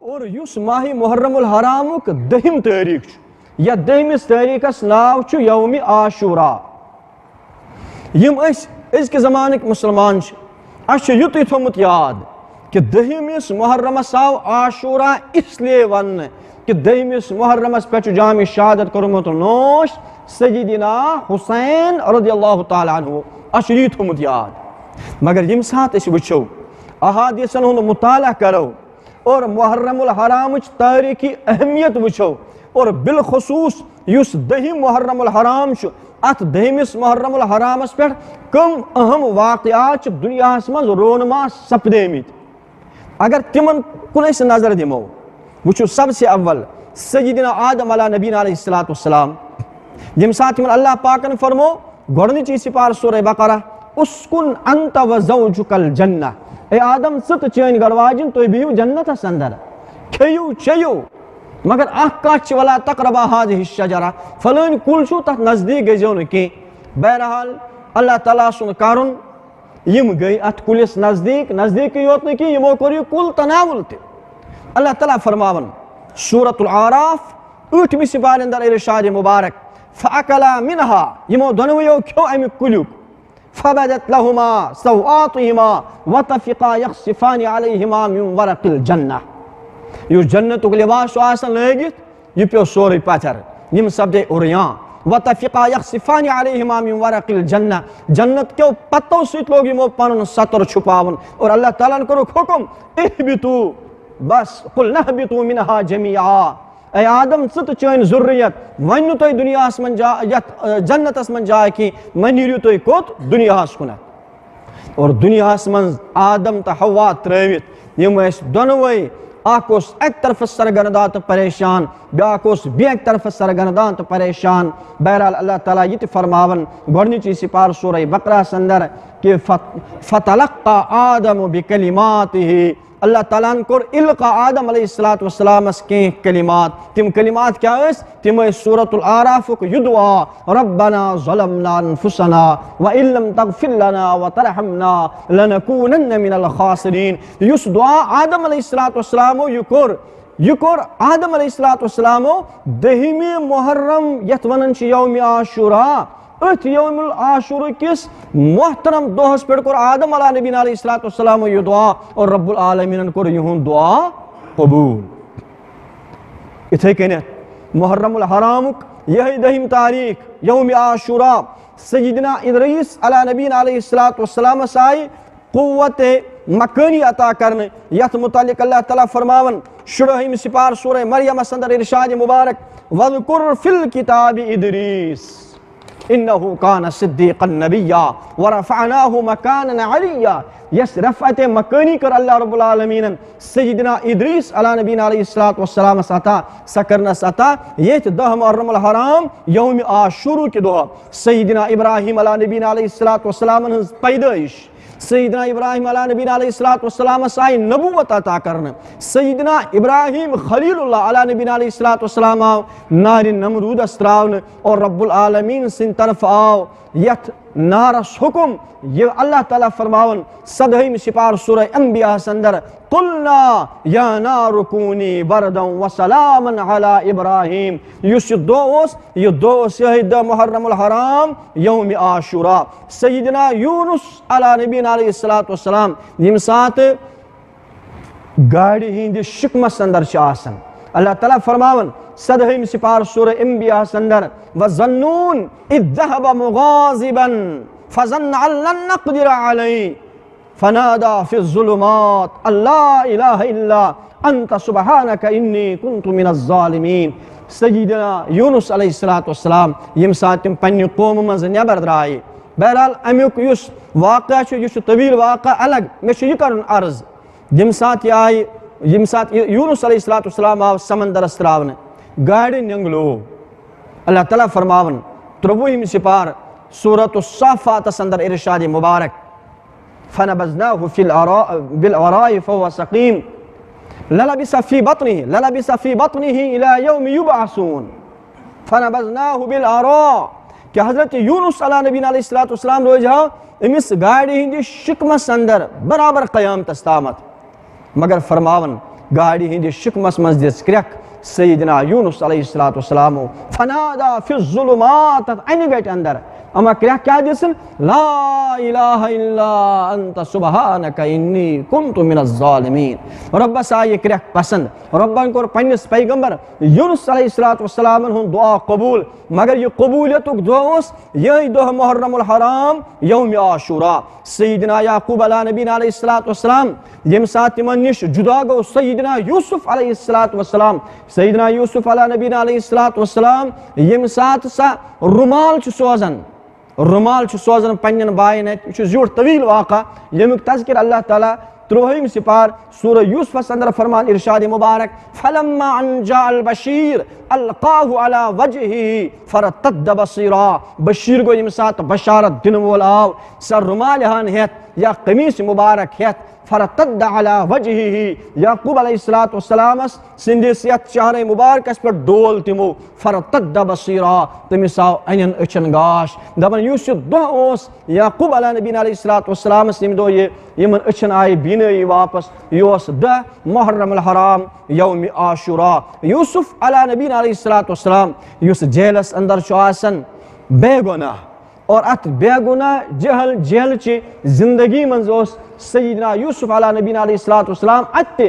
और युस माह मुहर्रमुल हरामुक दहिम तारीख या दहमिस तारीखस नाव छु यौम आशूरा। यम अज़के ज़मानक मुसलमान अस युत थोमुत याद कि दहिमिस मुहर्रमस आव आशूरा इसलिए वन कि दहिमिस मुहर्रमस पे जाम शहादत कर्मुत नोश सय्यिदना हुसैन रज़ियल्लाहु ताला अन्हु अस यी थोमुत याद। मगर यम सात अस वुचो अहादीसन हुंद मुताला करो और मुहर्रमुल हराम तारीखी अहमियत वुचो और बिलखुसूस युस दहिम मुहर्रमुल हराम अत दहिमिस मुहर्रमुल हरामस पे कम अहम वाक़यात दुनियास मज रोनमा सपदेमित अगर तिमन कुन नजर दिमो वुचो सबसे अव्वल सय्यिदना आदम अला नबीना अलैहिस्सलातु वस्सलाम यम साथ अल्लाह पाकन फरमो गोडनिची सिपार सूरह बकरा उस्कुन अंत व ज़ौजुकल जन्नह ए आदम सत चैन गरवाजिन तो बिहु जन्नतस अंदर खेयु चेयु मगर अख कथ वला तकरबा हाज़िहि शजरा फलान कुल छु तथ नजदीक गजो न कि। बहरहाल अल्लाह ताला सुन कारुन यम गई अथ कुलिस नजदीक योत न कि यमो कर कुल तनावुल ते। अल्लाह ताला फरमावन सूरतुल आराफ 8 सिपार अंदर इरशाद मुबारक फअकला मिनहा यमो दोनवयो खो अमि कुलुक फबदत लहुमा सौआतिहिमा वतफिका यख्सिफान अलैहिमा मिन वरक़िल जन्नह यु जन्नतुक लिबास आसन लगित यह पे सोरे पथर यम सब्दे उरियां वतफिका यख्सिफान अलैहिमा मिन वरक़िल जन्नह जन्नत के पत्तों सहित लोग यमो पनुन सतर छुपावन और अल्लाह ताला करो हुक्म इहबितु बस कुल नहबितु मिनहा जमीआ ए आदम सत चैन जुर्रियत वन तो दुनियास मन जा जन्नतस मन जाए कि मनिरु तो कोत दुनियास कुन और दुनियास मन आदम तो हवा त्रवित यम दोनवे अकोस एक तरफ सरगर्दा तो परेशान ब्याकोस बेक तरफ सरगर्दा तो परेशान। बहरहाल अल्लाह ताला ये फरमावन गोडनिची सिपार सूरह बकरा संदर कि फतलक्का आदम बिकलिमातिही अल्लाह ताला को इल्का आदम अलैहिस्सलातु वस्सलाम के कलिमात तिम कलिमात क्या है तिम सूरतुल आराफ को युदवा रब्बना ज़लमना अनफुसना व इल्लम तगफिर लना व तरहमना लनकूनन्न मिनल खासिरीन। युस दुआ आदम अलैहिस्सलातु वस्सलाम युकोर आदम अलैहिस्सलातु वस्सलाम दहिमी मुहर्रम यत वनन छ यौम आशूरा अथ यौमुल आशूरा किस मोहतरम दोहस पे कोर आदम अला नबीना अलैहिस्सलातु वस्सलाम यह दुआ और रब्बुल आलमीन कोर युहुन दुआ कबूल। इथे कने मुहर्रमुल हरामुक यही दहिम तारीख यौम आशूरा सय्यिदना इदरीस अला नबीना अलैहिस्सलातु वस्सलाम साई कुव्वत मकानी अता करने यथ मुतालिक अल्लाह ताला फरमावन शुरहिम सिपार सूरह मरियम अंदर इरशाद मुबारक वज़कुर फिल किताबि इदरीस इन्नहु कान सिद्दीक़न नबिय्या व रफ़अनाहु मकानन अलिय्या। यस रफ़अत मकानी कर अल्लाह रब्बुल आलमीन सय्यिदना इदरीस अला नबीना अलैहिस्सलातु वस्सलाम सता सकरना सता ये 10 मुहर्रमुल हराम यौम आशूरा के दोह सय्यिदना इब्राहिम अला नबीना अलैहिस्सलातु वस्सलाम पैदाइश सय्यिदना इब्राहिम अला नबीना अलैहिस्सलातु वस्सलाम साई नबूवत अता करने सय्यिदना इब्राहिम खलीलुल्लाह अला नबीना अलैहिस्सलातु वस्सलाम नार नमरूद अस्त्रावन और रब्बुल आलमीन सिन तरफ आओ यथ नारस हुकुम ये अल्लाह ताला फरमावन सदहिम सिपार सूरह अंबिया संदर कुलना या नारु कूनी बरदन व सलामन अला इब्राहिम युस दोस यही द मुहर्रमुल हराम यौम आशूरा सय्यिदना यूनुस अला नबीना अलैहिस्सलातु वस्सलाम यम साथ गाड़ी हिंद शिकमस अंदर आसन अल्लाह ताला फरमावन सदहिम सिपार सूरह अंबिया संदर व ज़न्नून इज़ ज़हब मुगाज़िबन फज़न्न अल्लन नक़दिर अलैहि फनादा फ़ि ज़ुलुमात अल्ला इलाहा इल्ला अंत सुब्हानक इन्नी कुन्तु मिनज़ ज़ालिमीन। सय्यिदना यूनुस अलैहिस्सलातु वस्सलाम यम साथ तिम पन्नि कौम मज नेबर द्राये। बहरहाल अमुक युस वाक़या छु यह तवील वाक़या अलग मे छु यह करन अर्ज यम साथ यूनुस अलैहिस्सलातु वस्सलाम आव समंदरस त्रावने गाड़ी निंगलो अल्लाह ताला फरमावन 23 सिपार सूरतुस साफ़ात अंदर इरशाद मुबारक फनबज़नाहु बिल अराइ फहुव सक़ीम ललबिस फ़ी बत्निही इला यौम युबअसून फनबज़नाहु बिल अरा कि हज़रत यूनुस अला नबीना अलैहिस्सलातु वस्सलाम रोज अमिस गाड़ी हिंदी शिकमस अंदर बराबर क़यामत तामत मगर फरमावन गाड़ी हिंद शिकमस मज दिस क्रैक सय्यदना यूनुस अलैहिस्सलातु वस्सलाम फनादा फिज़ ज़ुलुमात अन गट अंदर अमा क्रैक क्या दिसन ला इलाहा इल्ला अंत सुब्हानक इन्नी कुन्तु मिनज़ ज़ालिमीन। रब्बस आये क्रैक पसंद, रब्बन कोर पन्निस पैगंबर यूनुस अलैहिस्सलातु वस्सलाम हुन दुआ कबूल, मगर ये कबूलियतुक दुआ ओस यही दोह मुहर्रमुल हराम यौम आशूरा। सय्यदना याकूब अला नबीना अलैहिस्सलातु वस्सलाम यम साथ तिमन निश जुदा गो सय्यदना यूसुफ अलैहिस्सलातु वस्सलाम, सय्यदना यूसुफ अला नबीना अलैहिस्सलातु वस्सलाम यम साथ सा रुमाल छु सोजन, रुमाल छु सोजन पन्नन बायन जुट तवील वाक़ा यमुक तज़किर अल्लाह ताला 3 सिपार सूरह यूसुफ अंदर फरमान इरशाद मुबारक फलम्मा अन जाअल बशीर अलकाहु अला वजही फरतद्द बसीरा। बशीर गो यम साथ बशारत दिन वोल आव सर रुमाल हन हेत या कमीज मुबारक हेत फरतद्द अला वजही याकूब अलैहिस्सलातु वस्सलामस सिंदिस यत चेहरे मुबारकस पर डोल तिमो फरतद्द बसीरा तमिस आव अनन अचन गाश दपन युस दुआ ओस याकूब अला नबीना अलैहिस्सलातु वस्सलामस यम दो ये यमन अचन आय बीनई वापस योस द मुहर्रमुल हराम यौम आशूरा। यूसुफ अला नबीना अलैहिस्सलातु वस्सलाम युस जेलस अंदर छु आसन बेगुनाह और अत बेगुनाह जहल जेल ची जिंदगी मंज ओस सय्यदना यूसुफ अला नबीना अलैहिस्सलातु वस्सलाम अत्ते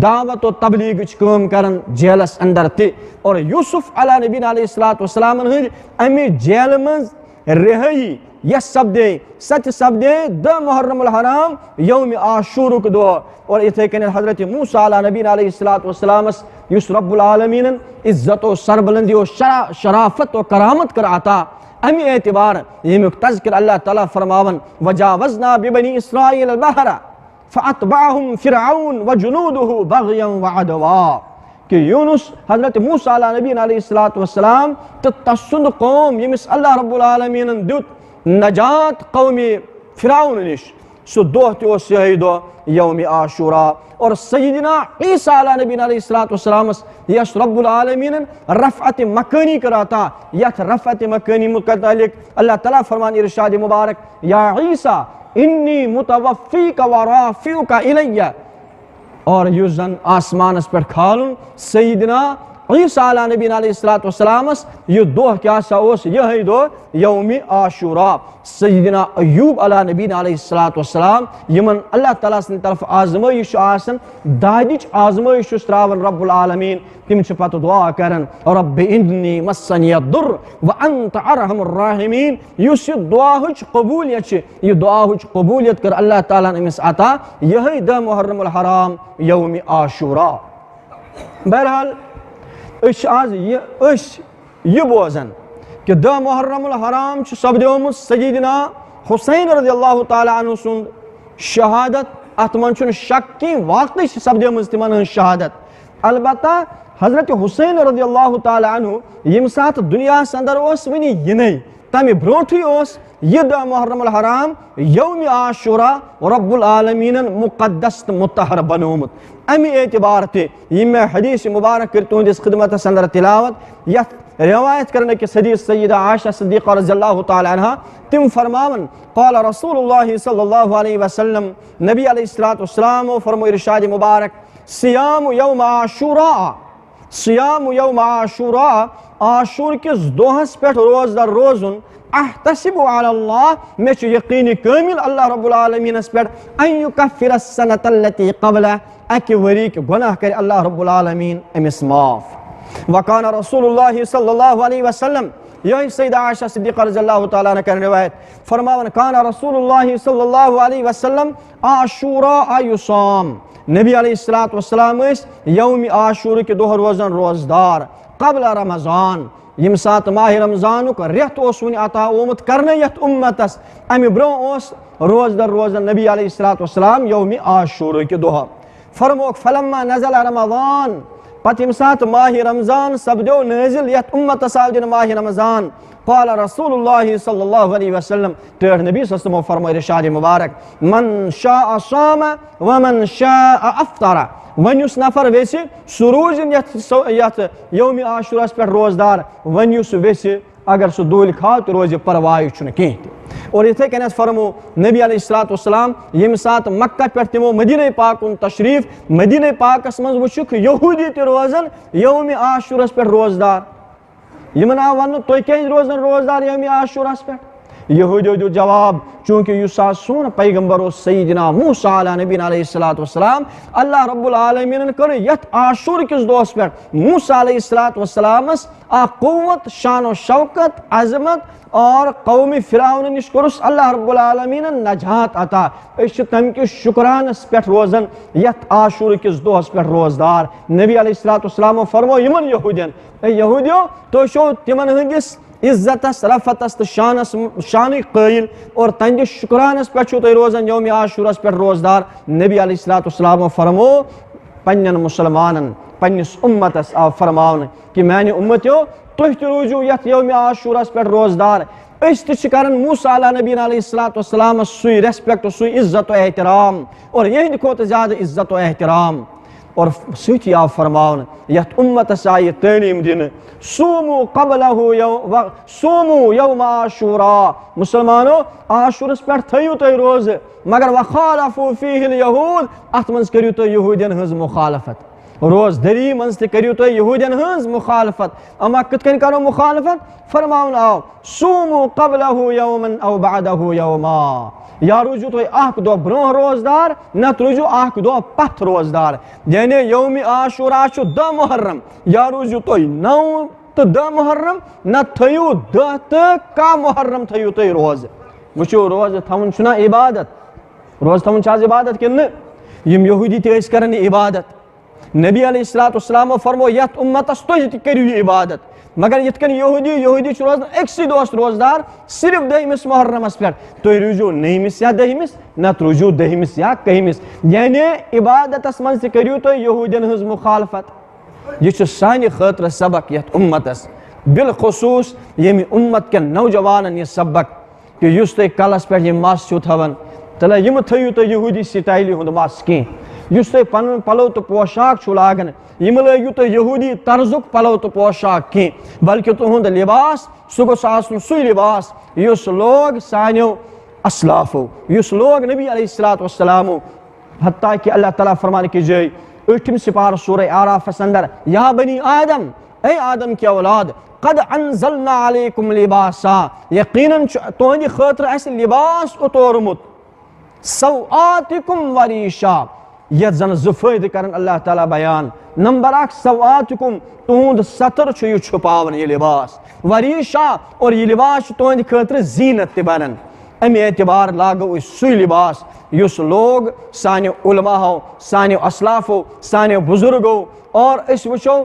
दावत और तबलीग काम करन जेलस अंदर ते और यूसुफ अला नबीना अलैहिस्सलातु वस्सलाम हंद अमे जेल मंज रही यस सब्दे सच सब्दे द मुहर्रमुल हराम यौम आशूरुक दो और इथे कन हजरत मूसा अला नबीना अलैहिस्सलातु वस्सलाम युस रब्बुल आलमीन इज्जत और सरबुलंदी और शराफत और करामत कर आता अमी एतबार यमुक तज़किर अल्लाह ताला फरमावन वजावज़ना बिबनी इस्राईल अल-बहरा फअतबअहुम फिरऔन व जुनूदुहु बग़यन व अदवा कि यूनुस हजरत मूसा अला नबीना अलैहिस्सलातु वस्सलाम त तसुंद कौम यमिस अल्लाह रब्बुल आलमीन दुत नजात कौमी फिरऔन निश सो दोह तो यही दो यौम आशूरा। और सय्यदना ईसा अला नबीना अलैहिस्सलातु वस्सलाम यस रब्बुल आलमीन रफ़अत मकानी कराता यथ रफ़अत मकानी मुतअल्लिक़ अल्लाह ताला फरमान इरशाद मुबारक या ईसा इन्नी मुतवफ़्फ़ीका व राफ़िउका इलय्या। और युस जन आसमानस पर खालुन सय्यदना ईसा अला नबीना अलैहिस्सलातु वस्सलाम ये दोह क्या सा ओस यही दो यौम आशूरा। सय्यदना अय्यूब अला नबीना अलैहिस्सलातु वस्सलाम यमन अल्लाह ताला सिन तरफ आजमाइश आसन दादिच आजमाइश त्रावन रब्बुल आलमीन तिम छ पत दुआ करन रब्बि इन्नी मस्सनी दुर व अंत अरहमुर राहिमीन। युस दुआ हुच कबूलियत छ ये दुआ हुच कबूलियत कर अल्लाह ताला ने मिस अता यही द मुहर्रमुल हराम यौम आशूरा। बहरहाल आज ये बोजन कि द मुहर्रमुल हराम सपदोमुत सय्यदना हुसैन रज़ियल्लाहु ताला अन्हु सुंद शहादत अत मन शक कि वाकई सपदोमुत तिमन शहादत। अलबत्ता हजरत हुसैन रज़ियल्लाहु ताला अन्हु यम साथ दुनिया अंदर ओस वनी यनै तमे ब्रोठी ओस ये द मुहर्रमुल हराम यौम आशूरा रब्बुल आलमीन मुक़द्दस मुतहर बनोमुत। अमी एतबार ते यम हदीस मुबारक कर तुंदिस खिदमत अंदर तिलावत यथ रिवायत करने के हदीस सय्यदा आयशा सिद्दीक़ा रज़ियल्लाहु ताला अन्हा तिम फरमावन क़ाल रसूलुल्लाह सल्लल्लाहु अलैहि वसल्लम नबी अलैहिस्सलातु वस्सलाम फरमो इरशाद मुबारक सियाम यौम आशूरा, सियाम यौम आशूरा आशूर किस दोहस पे रोजदार रोजुन अहतसिबु अलल्लाह मे यकीन कामिल अल्लाह रब्बुल आलमीन पे अन युकफ्फिर सनत अल्लती क़ब्ला अकि वरी के गुनाह करे अल्लाह रब्बुल आलमीन अमिस माफ। वकान रसूलुल्लाह सल्लल्लाहु अलैहि वसल्लम यही सय्यदा आयशा सिद्दीक़ा रज़ियल्लाहु ताला अन्हा की रिवायत फरमावन कान रसूलुल्लाह सल्लल्लाहु अलैहि वसल्लम आशूरा युसाम नबी अलैहिस्सलातु वस्सलाम यौम आशूर के दोह रोजन रोजदार क़ब्ल रमज़ान यम सात माह रमज़ान रेत ओस वन अता ओमुत करने यथ उम्मतस अमि ब्रो ओस रोजदार रोजन नबी अलैहिस्सलातु वस्सलाम यौम आशूर के दोह फरमोक फलम्मा नज़ल रमज़ान पत यम सात माह रमज़ान सपदो नाज़िल यथ उम्मतस दिन माह रमज़ान क़ाल रसूलुल्लाह सल्लल्लाहु अलैहि वसल्लम तेर नबी सल्लल्लाहु अलैहि वसल्लम फरमाए इरशाद मुबारक मन शाअ साम व मन शाअ अफ्तरा। वन युस नफर वेसे सुरूजन यथ यौम आशूरा पे रोजदार वन युस वेसे अगर सह दूल खाओ तो रोज परवाह कहीं। और इथे कन फरमो नबी अलैहिस्सलाम यम सात मक्का पे तमो मदीना पाक तशरीफ मदीना पाकस मज वुक यहूदी ते रोजन यौम आशूरस पे रोजदार। यमन आव वन तुम क्या रोजन रोजदार यौम आशूरस पे? यहूदियों दो जवाब चूंकि युसा सोन पैगंबर सय्यदना मूसा नबीन अलैहिस्सलाम अल्लाह रब्बुल आलमीन कर यथ आशूर किस दोस पे मूसा अलैहिस्सलामस आ कुव्वत शान व शौकत अजमत और कौमी फिरौन निश कोरुस अल्लाह रब्बुल आलमीन नजात अता। तम कि शुक्रानस पे रोजन यथ आशूर किस दोस पे रोजदार। नबी अलैहिस्सलाम फरमो यमन यहूदियन यहूदियों तो शो तिमन हंदिस इज्जतस रफतस तो शान कायल और तंद शुक्रानस पे तुम रोजान यौम आशूरस पे रोजदार। नबी अलैहिस्सलाम फरमो पन्न मुसलमान पन्निस उम्मतस आव फरमान कि मैंने उम्मतियों तुम रूजू यथ यौम आशूरस पे रोजदार। कर मूसा नबीन अलैहिस्सलाम सुई रेस्पेक्ट सुई इज्जत व एहतराम और यह खोत ज्यादा इज्जत व एहतराम। और सही आव फरमान यथ उम्मतस आय तलीम दिन सूमू सूमू यौम आशूरा मुसलमानो आशूरस पे थयु तुम रोज मगर वखालफू फीहिल यहूद अत मज करियो तुम यहूदियन हज मुखालफत। रोज दरी मज करियो तुम यहूदियन हज मुखालफत। अमा कितकन करो मुखालफत? फरमाउन आओ सूमू क़ब्लहु यौमन औ बअदहु यौमा या रूजू तुम अख दो ब्रोह रोजदार न रूजू अख दो पथ रोजदार। यानी यौम आशूरा 10 मुहर्रम या रूजू तुम 9 तो 10 मुहर्रम न थयु 10 तो का मुहर्रम थयु तुम रोज। वो रोज थवन छुना इबादत रोज थवन आज इबादत किन यम यहूदी ते करन इबादत। नबी अलैहिस्सलाम फरमो यथ उम्मतस तुम करियो इबादत मगर यथकन यहूदी रोजान अक्सी दोस रोजदार सिर्फ 10 मुहर्रमस पे तुम रूजू 9 या 10 न रूजू 10 या 11। यानी इबादतस मज करियो तुम यहूदियन हज मुखालफत। यह सानि खतर सबक यथ उम्मतस बिलखुसूस यम उम्मत के नौजवान यह सबक कि युस तुम कलस पे यह मस छो थवन तला यम थयु तुम यहूदी स्टाइल हुंद मस कह। युस तुम पन पलो तो पोशाक छो लागन यम लगियो तुम यहूदी तर्जुक पलो तो पोशाक कह बल्कि तुहद लिबास सह गोस आसन सुई लिबास युस लोग सानियो असलाफो युस लोग नबी अलैहिस्सलाम हत्ता कि अल्लाह ताला फरमान की जय 8 सिपार सूरह आराफ अंदर या बनी आदम ए आदम की औलाद कद अनज़लना अलैकुम लिबासा यकीनन तुहद खतर अस लिबास उतोरमुत सवआतिकुम वरीशा यह जन ज़ करन अल्लाह ताला बयान। नंबर 1 सवआतिकुम तुहद सतर यह छुपावन यह लिबास वरीशा और यह लिबास तुहद खतर जीनत ते बनन। अमे एतबार लागो सुई लिबास युस लोग सानियो उलमाओ सानियो असलाफो सानियो बुजुर्गो और इस वचो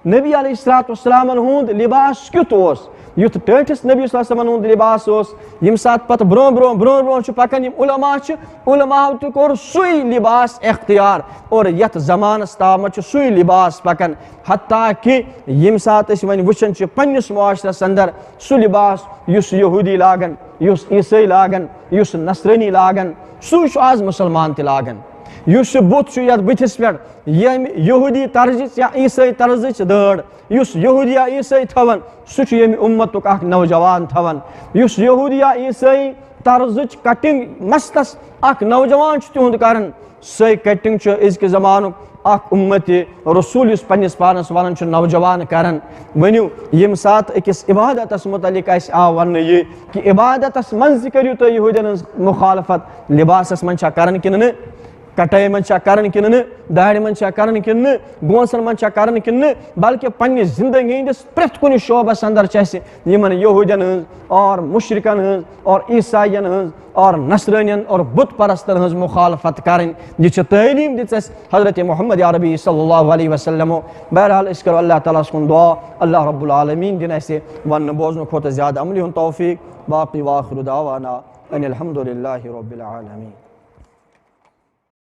नबी अलैहिस्सलाम हुंद लिबास क्युत ओस युथ टठिस नबी सल्लल्लाहु अलैहि लिबास ओस यम सात पत ब्रो ब्रो ब्रो ब्रो पकन उलमा तो कोर सुई लिबास इख्तियार और यथ जमानस ताम सुई लिबास पकन हत्ता कि यम सात वन वुचन पन्निस मुआशरस अंदर सु लिबास युस यहूदी लागन युस ईसाई लागन युस नसरानी लागन सु आज मुसलमान ते लागन। युस बुत यथ बुथिस पे यम यहूदी तर्ज या ईसाई तर्ज दड़ युस यहूदी या ईसाई थवन सह यम उम्मतुक अख नौजवान थवन युस यहूदी या ईसाई तर्ज कटिंग मस्तस अख नौजवान तिहुंद करन सही कटिंग अजक जमानुक अख उम्मत रसूल पन्निस पानस वन नौजवान करन। वनु यम सात अकिस इबादतस मुतलिक आव वन यह कि इबादतस मज करियो तुम यहूदियन मुखालफत लिबासस मन करन किन कटाई मन करन किन दाढ़ मन करन किन गोसन मन करन किन बल्कि पन्नि जिंदगी हंदिस प्रेथ कुन शोबस अंदर यमन यहूदियन हज और मुशरिकन हज और ईसाइयन हज और नसरानियन और बुत परस्तन हज मुखालफत करन। यह तलीम दिस हजरत मोहम्मद अरबी सल्लल्लाहु अलैहि वसल्लम। बहरहाल इस करो अल्लाह ताला सुन दुआ अल्लाह रब्बुल आलमीन दिन ऐसे वन बोजन खोत ज्यादा अमली तौफीक बाकी वाखिर दावाना अनिल हम्दुलिल्लाहि रब्बिल आलमीन।